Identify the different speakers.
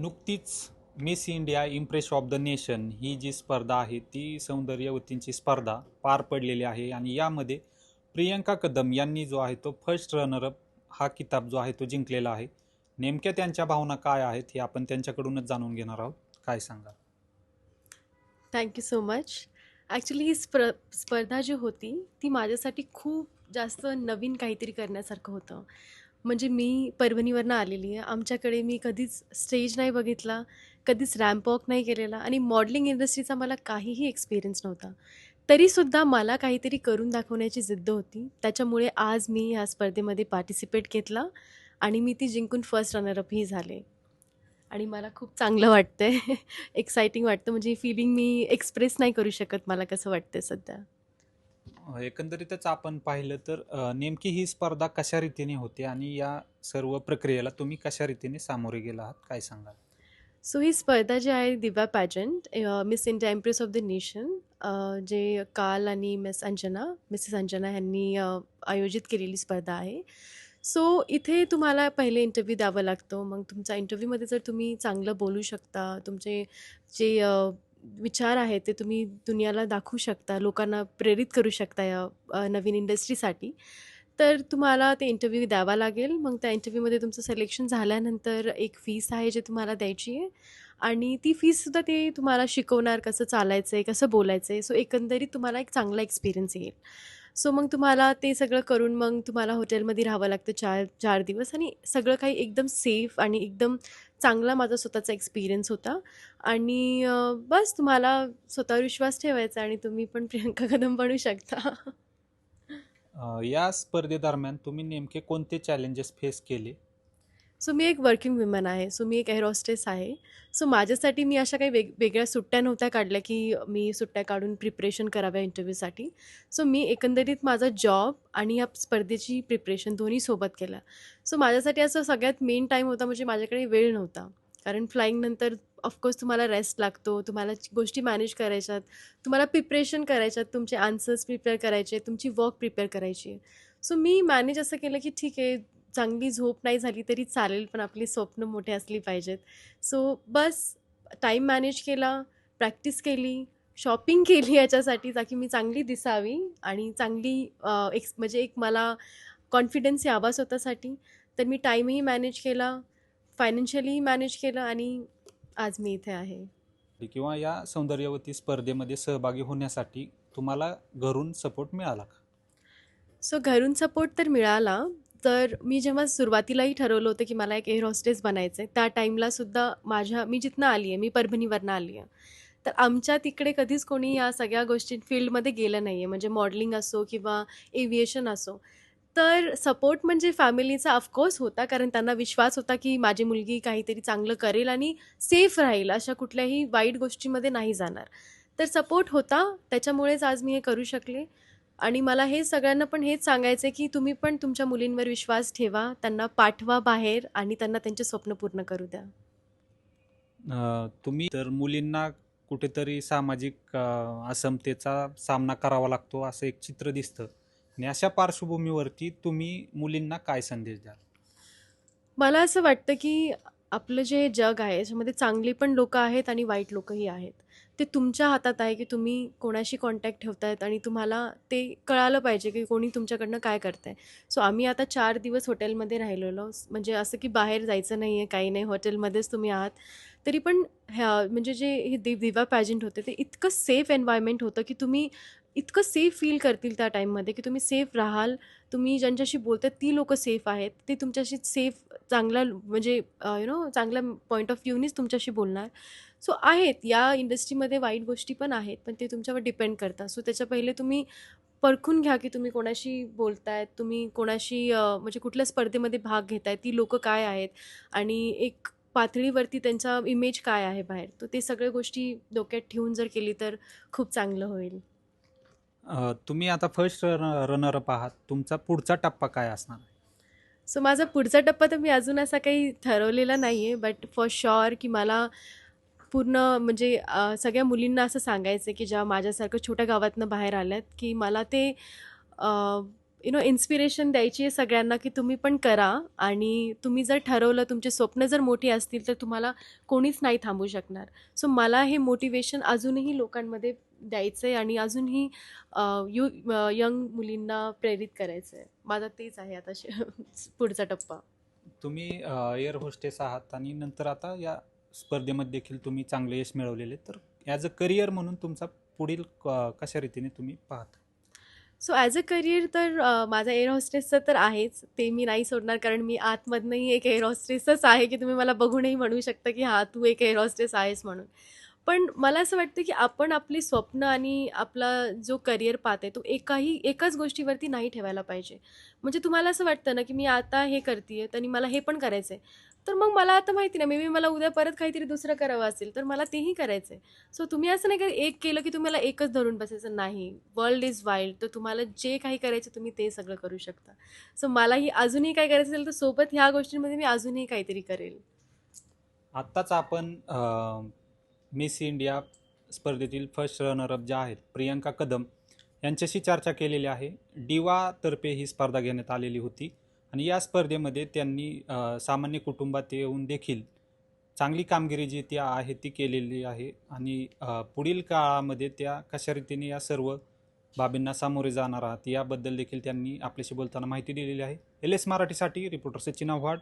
Speaker 1: नुकतीच miss India empress of the nation ही जी स्पर्धा आहे ती सौंदर्यवतींची स्पर्धा पार पडलेली आहे आणि यामध्ये प्रियंका कदम यांनी जो आहे तो फर्स्ट रनरअप हा किताब जो आहे तो जिंकलेला आहे. नेमक्या त्यांच्या भावना काय आहेत हे आपण त्यांच्याकडूनच जाणून घेणार आहोत. काय सांगा?
Speaker 2: Thank you so much. ॲक्च्युली ही स्पर्धा जी होती ती माझ्यासाठी खूप जास्त नवीन काहीतरी करण्यासारखं होतं. म्हणजे मी परभणीवरनं आलेली आहे. आमच्याकडे मी कधीच स्टेज नाही बघितला, कधीच रॅम्प वॉक नाही केलेला आणि मॉडेलिंग इंडस्ट्रीचा मला काहीही एक्सपिरियन्स नव्हता. तरीसुद्धा मला काहीतरी करून दाखवण्याची जिद्द होती. त्याच्यामुळे आज मी ह्या स्पर्धेमध्ये पार्टिसिपेट घेतला आणि मी ती जिंकून फर्स्ट रनरअपही झाले. आणि मला खूप चांगलं वाटतंय. एक्साइटिंग वाटतं. म्हणजे ही फीलिंग मी एक्सप्रेस नाही करू शकत मला कसं वाटतंय सध्या.
Speaker 1: एकंदरीतच आपण पाहिलं तर नेमकी ही स्पर्धा कशा रीतीने होते आणि या सर्व प्रक्रियेला तुम्ही कशा रीतीने सामोरे गेला आहात? काय सांगाल?
Speaker 2: सो ही स्पर्धा जी आहे Divya pageant miss India empress of the nation जे काल आणि मिसेस अंजना यांनी आयोजित केलेली स्पर्धा आहे. सो इथे तुम्हाला पहिले इंटरव्ह्यू द्यावा लागतो. मग तुमचा इंटरव्ह्यूमध्ये जर तुम्ही चांगलं बोलू शकता, तुमचे जे विचार आहेत ते तुम्ही दुनियाला दाखवू शकता, लोकांना प्रेरित करू शकता या नवीन इंडस्ट्रीसाठी, तर तुम्हाला ते इंटरव्ह्यू द्यावा लागेल. मग त्या इंटरव्ह्यूमध्ये तुमचं सिलेक्शन झाल्यानंतर एक फीस आहे जे तुम्हाला द्यायची आहे आणि ती फीससुद्धा ते तुम्हाला शिकवणार कसं चालायचं आहे, कसं बोलायचं आहे. सो एकंदरीत तुम्हाला एक चांगला एक्सपिरियन्स येईल. सो मग तुम्हाला ते सगळं करून मग तुम्हाला हॉटेलमध्ये राहावं लागतं 4 दिवस आणि सगळं काही एकदम सेफ आणि एकदम चांगला माझा स्वतःचा एक्सपिरियन्स होता आणि बस तुम्हाला स्वतःवर विश्वास ठेवायचा आणि तुम्ही पण प्रियंका कदम बनू शकता.
Speaker 1: या स्पर्धेदरम्यान तुम्ही नेमके कोणते चॅलेंजेस फेस केले?
Speaker 2: सो मी एक वर्किंग वुमन आहे. सो मी एक एअर होस्टेस आहे. सो माझ्यासाठी मी अशा काही वेगळ्या सुट्ट्या नव्हत्या काढल्या, की मी सुट्ट्या काढून प्रिपरेशन कराव्या इंटरव्ह्यूसाठी. सो मी एकंदरीत माझा जॉब आणि या स्पर्धेची प्रिपरेशन दोन्ही सोबत केलं. सो माझ्यासाठी असं सगळ्यात मेन टाईम होता म्हणजे माझ्याकडे वेळ नव्हता. कारण फ्लाइंगनंतर ऑफकोर्स तुम्हाला रेस्ट लागतो, तुम्हाला गोष्टी मॅनेज करायच्यात, तुम्हाला प्रिपरेशन करायच्यात, तुमचे आन्सर्स प्रिपेअर करायचे, तुमची वर्क प्रिपेअर करायची आहे. सो मी मॅनेज असं केलं, की ठीक आहे चांगली झोप नाही झाली तरी चालेल, पण आपली स्वप्न मोठी असली पाहिजेत. सो बस टाईम मॅनेज केला, प्रॅक्टिस केली, शॉपिंग केली याच्यासाठी ताकी मी चांगली दिसावी आणि चांगली म्हणजे एक मला कॉन्फिडन्स यावा स्वतःसाठी. तर मी टाईमही मॅनेज केला, फायनान्शियलीही मॅनेज केलं आणि आज मी इथे आहे.
Speaker 1: किंवा या सौंदर्यवती स्पर्धेमध्ये सहभागी होण्यासाठी तुम्हाला घरून सपोर्ट मिळाला का?
Speaker 2: सो घरून सपोर्ट तर मिळाला. तर मी जेव्हा सुरुवातीलाही ठरवलं होतं, की मला एक एअर होस्टेस बनायचं आहे, त्या टाईमलासुद्धा मी जिथनं आली आहे, मी परभणीवरनं आली आहे. तर आमच्या तिकडे कधीच कोणी या सगळ्या गोष्टी फील्डमध्ये गेलं नाही आहे. म्हणजे मॉडेलिंग असो किंवा एव्हिएशन असो. तर सपोर्ट म्हणजे फॅमिलीचा ऑफकोर्स होता, कारण त्यांना विश्वास होता, की माझी मुलगी काहीतरी चांगलं करेल आणि सेफ राहील, अशा कुठल्याही वाईट गोष्टीमध्ये नाही जाणार. तर सपोर्ट होता, त्याच्यामुळेच आज मी हे करू शकले. आणि मला हे सगळ्यांना पण हेच सांगायचं आहे, की तुम्ही पण तुमच्या मुलींवर विश्वास ठेवा, त्यांना पाठवा बाहेर आणि त्यांना त्यांचे स्वप्न पूर्ण करू द्या.
Speaker 1: तुम्ही तर मुलींना कुठेतरी सामाजिक असमतेचा सामना करावा लागतो असं एक चित्र दिसतं आणि अशा पार्श्वभूमीवरती तुम्ही मुलींना काय संदेश द्याल?
Speaker 2: मला असं वाटतं, की आपलं जे जग आहे, याच्यामध्ये चांगली पण लोकं आहेत आणि वाईट लोकंही आहेत. ते तुमच्या हातात आहे, की तुम्ही कोणाशी कॉन्टॅक्ट ठेवतायत आणि तुम्हाला ते कळालं पाहिजे, की कोणी तुमच्याकडनं काय करतंय. सो आम्ही आता 4 दिवस हॉटेलमध्ये राहिलेलो. म्हणजे असं की बाहेर जायचं नाही आहे, काही नाही, हॉटेलमध्येच तुम्ही आहात. तरी पण म्हणजे जे हे दिवा पॅजेंट होते, ते इतकं सेफ एन्व्हायर्नमेंट होतं, की तुम्ही इतकं सेफ फील करतील त्या टाईममध्ये, की तुम्ही सेफ राहाल. तुम्ही ज्यांच्याशी बोलताय ती लोकं सेफ आहेत. ते तुमच्याशी सेफ चांगला म्हणजे चांगल्या पॉइंट ऑफ व्ह्यूनीच तुमच्याशी बोलणार. सो आहेत या इंडस्ट्रीमध्ये वाईट गोष्टी पण आहेत, पण ते तुमच्यावर डिपेंड करतात. सो त्याच्या पहिले तुम्ही परखून घ्या, की तुम्ही कोणाशी बोलतायत, तुम्ही कोणाशी म्हणजे कुठल्या स्पर्धेमध्ये भाग घेताय, ती लोकं काय आहेत आणि एक पातळीवरती त्यांचा इमेज काय आहे बाहेर. तर ते सगळ्या गोष्टी डोक्यात ठेवून जर केली तर खूप चांगलं होईल.
Speaker 1: तुम्ही आता फर्स्ट रनरअप आहात. तुमचा पुढचा टप्पा काय असणार आहे?
Speaker 2: सो माझा पुढचा टप्पा तर मी अजून असा काही ठरवलेला नाही आहे, बट फॉर शुअर की मला पूर्ण म्हणजे सगळ्या मुलींना असं सांगायचं आहे, की ज्या माझ्यासारखं छोट्या गावातनं बाहेर आल्यात, की मला ते इन्स्पिरेशन द्यायची आहे सगळ्यांना, की तुम्ही पण करा आणि तुम्ही जर ठरवलं, तुमचे स्वप्न जर मोठी असतील, तर तुम्हाला कोणीच नाही थांबवू शकणार. सो मला हे मोटिवेशन अजूनही लोकांमध्ये द्यायचं आहे आणि अजूनही यंग मुलींना प्रेरित करायचं आहे. माझा तेच आहे आता पुढचा टप्पा.
Speaker 1: तुम्ही एअर होस्टेस आहात आणि नंतर आता या स्पर्धेमध्ये देखील तुम्ही चांगले यश मिळवलेले, तर ॲज अ करिअर म्हणून तुमचा पुढील कशा रीतीने तुम्ही पाहता?
Speaker 2: सो ॲज अ करियर तर माझा एअर हॉस्टेसचं तर आहेच. ते मी नाही सोडणार कारण मी आतमधनंही एक एअर हॉस्टेसच आहे, की तुम्ही मला बघूनही म्हणू शकता, की हां, तू एक एअर हॉस्टेस आहेस म्हणून. पण मला असं वाटतं, की आपण आपली स्वप्न आणि आपला जो करियर पाथ आहे, तो एकाच गोष्टीवरती नाही ठेवायला पाहिजे. म्हणजे तुम्हाला असं वाटतं ना, की मी आता हे करतीये आणि मला हे पण करायचंय. तर मग मला आता माहिती नाही, मे बी मला उद्या परत काहीतरी दुसरं करावं असेल, तर मला तेही करायचंय. सो तुम्ही असं नाही की एक केलं की तुम्हाला एकच धरून बसायचं नाही. World is wild. तर तुम्हाला जे काही करायचं तुम्ही ते सगळं करू शकता. सो मलाही अजूनही काय करायचं असेल तर सोबत ह्या गोष्टींमध्ये मी अजूनही काहीतरी करेल.
Speaker 1: आत्ताच आपण मिस इंडिया स्पर्धेतील फर्स्ट रनरअप ज्या आहेत प्रियंका कदम यांच्याशी चर्चा केलेली आहे. दिवातर्फे ही स्पर्धा घेण्यात आलेली होती आणि या स्पर्धेमध्ये त्यांनी सामान्य कुटुंबात येऊन देखील चांगली कामगिरी जी ती आहे ती केलेली आहे आणि पुढील काळामध्ये त्या कशा रीतीने या सर्व बाबींना सामोरे जाणार आहात याबद्दल देखील त्यांनी आपल्याशी बोलताना माहिती दिलेली आहे. LS मराठीसाठी रिपोर्टर सचिन आव्हाड.